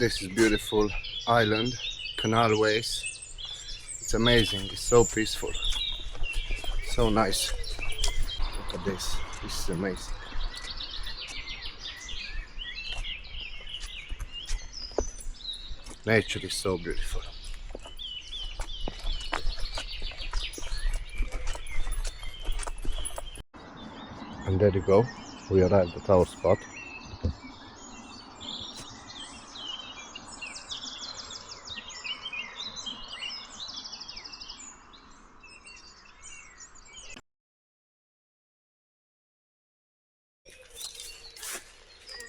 This is beautiful island, Canal ways. It's amazing, it's so peaceful, so nice. Look at this is amazing. Nature is so beautiful. And there you go, we arrived at our spot.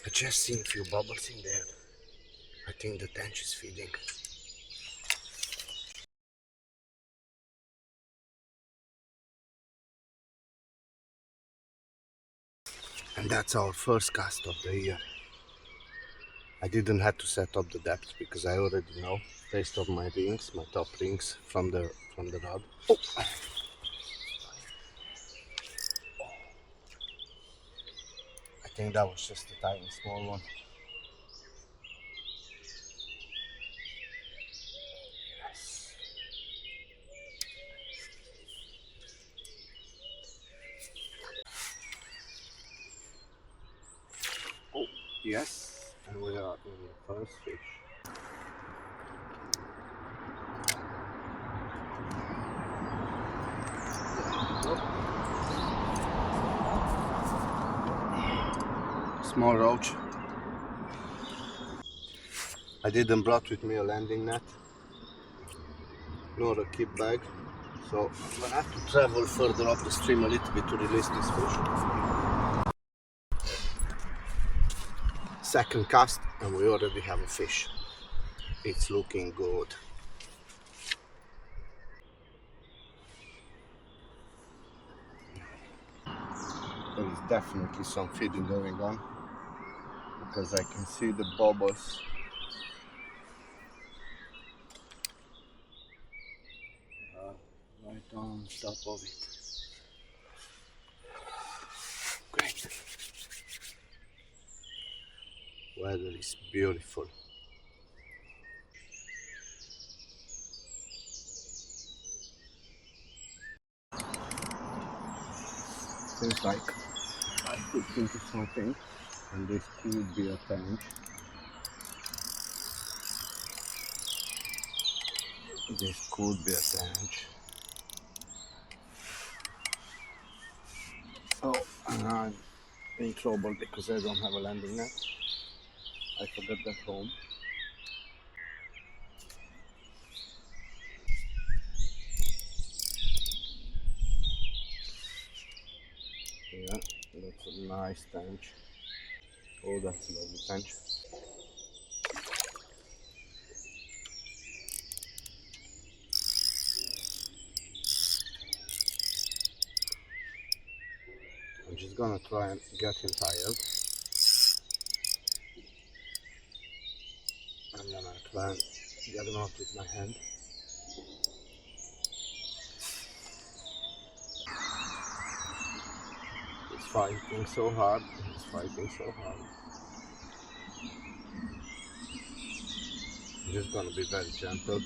I just seen a few bubbles in there. I think the tench is feeding. And that's our first cast of the year. I didn't have to set up the depth because I already know based on my rings, my top rings from the rod. Oh. I think that was just a tiny small one. Yes. Oh, yes. And we are in the first fish. Small roach. I didn't brought with me a landing net nor a keep bag, so I'm gonna have to travel further up the stream a little bit to release this fish. Second cast and we already have a fish. It's looking good. There is definitely some feeding going on because I can see the bubbles. Right on top of it. Great. Weather is beautiful. Seems like I hooked into something, and this could be a tench. This could be a tench. Oh, and I'm in trouble because I don't have a landing net. I forgot that home. Yeah, that's a nice tench. Oh, that's a lovely tench. I'm just gonna try and get him tired. I'm gonna try and get him out with my hand. He's fighting so hard. He's fighting so hard. I'm just gonna be very gentle.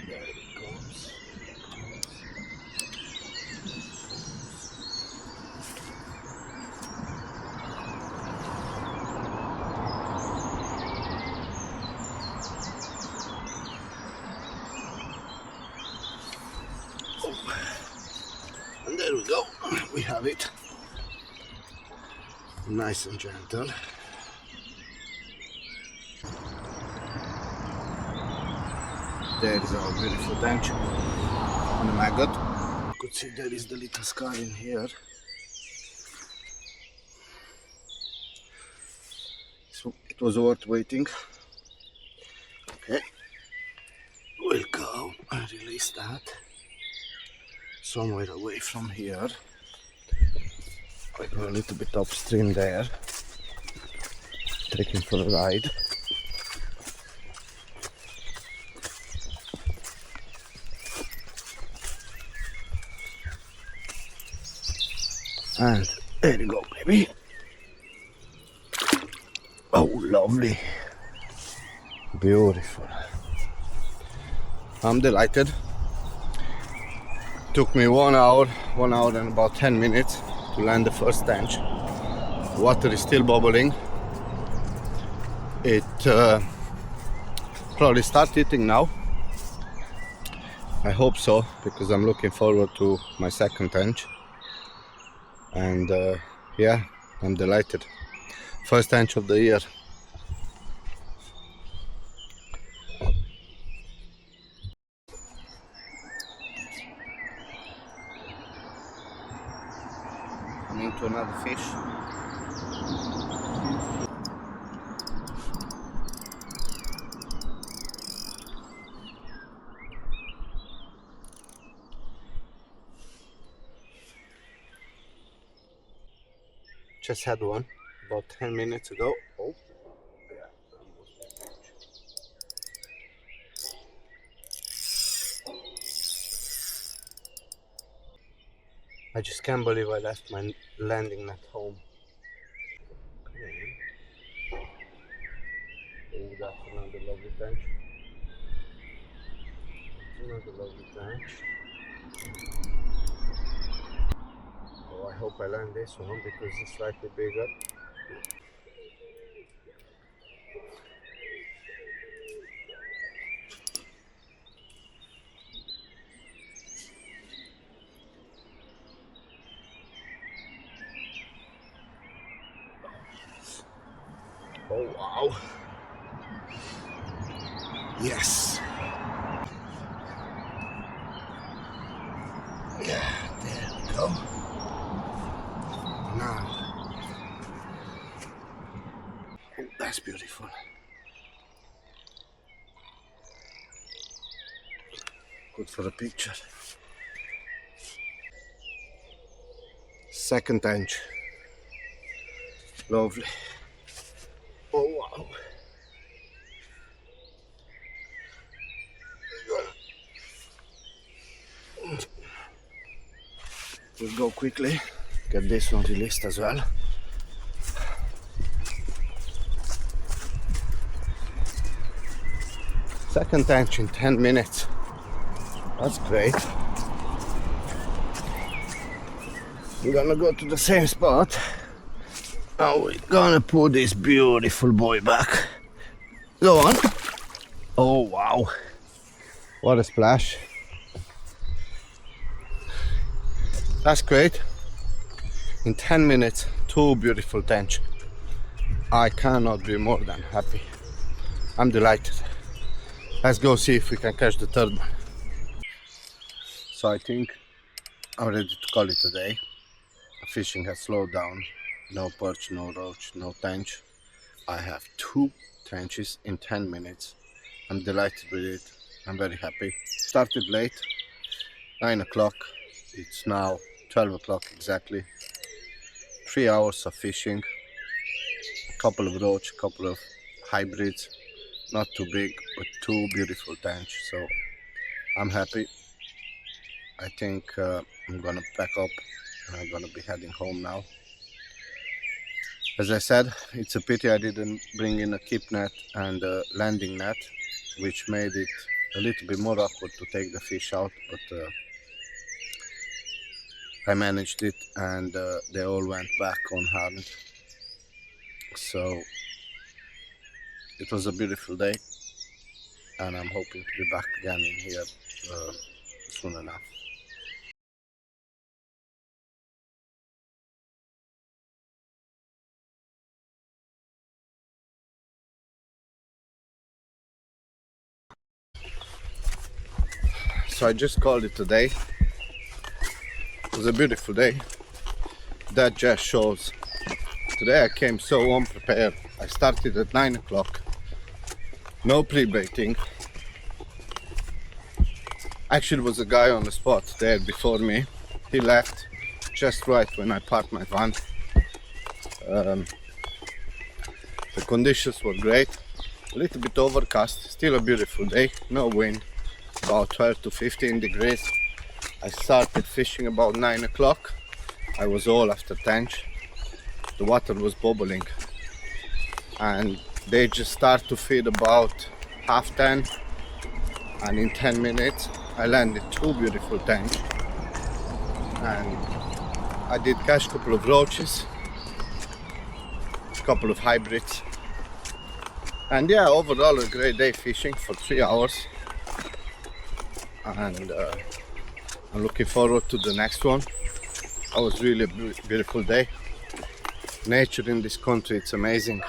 There it comes. And there we go, we have it. Nice and gentle. There is our beautiful tench on the maggot. You could see there is the little scar in here. So it was worth waiting. Okay, we'll go and release that somewhere away from here. I go a little bit upstream there, take him for a ride. And there you go, baby. Oh, lovely. Beautiful. I'm delighted. Took me 1 hour and about 10 minutes to land the first tench. Water is still bubbling. It probably start eating now. I hope so, because I'm looking forward to my second tench. And yeah, I'm delighted. First tench of the year. I'm into another fish. Just had one about 10 minutes ago. Oh, yeah. I just can't believe I left my landing net home. Oh, that's another lovely tench. Another lovely tench. Oh, I hope I land this one because it's slightly bigger. Oh, wow. Yes. Yeah, there we go. Now. Oh, that's beautiful. Good for a picture. Second tench. Lovely. Oh, wow. We'll go quickly, get this one released as well. Second tench in 10 minutes. That's great. I'm gonna go to the same spot. Now we're gonna put this beautiful boy back. Go on. Oh, wow. What a splash. That's great. In 10 minutes, 2 beautiful tench. I cannot be more than happy. I'm delighted. Let's go see if we can catch the third one. So I think I'm ready to call it a day. Fishing has slowed down. No perch, no roach, no tench. I have 2 tenches in 10 minutes. I'm delighted with it. I'm very happy. Started late, 9 o'clock. It's now 12 o'clock exactly. 3 hours of fishing. A couple of roach, a couple of hybrids. Not too big, but 2 beautiful tench. So I'm happy. I think I'm gonna pack up and I'm gonna be heading home now. As I said, it's a pity I didn't bring in a keep net and a landing net, which made it a little bit more awkward to take the fish out, but I managed it and they all went back unharmed. So it was a beautiful day and I'm hoping to be back again in here soon enough. So I just called it a day. It was a beautiful day. That just shows. Today I came so unprepared. I started at 9 o'clock. No pre-baiting. Actually, there was a guy on the spot there before me. He left just right when I parked my van. The conditions were great. A little bit overcast. Still a beautiful day. No wind. About 12 to 15 degrees. I started fishing about 9 o'clock I was all after Tench. The water was bubbling, and they just start to feed about 10:30, and in 10 minutes I landed 2 beautiful Tench, and I did catch a couple of roaches, a couple of hybrids, and yeah, overall a great day fishing for 3 hours, and I'm looking forward to the next one. It was really a beautiful day. Nature in this country, it's amazing.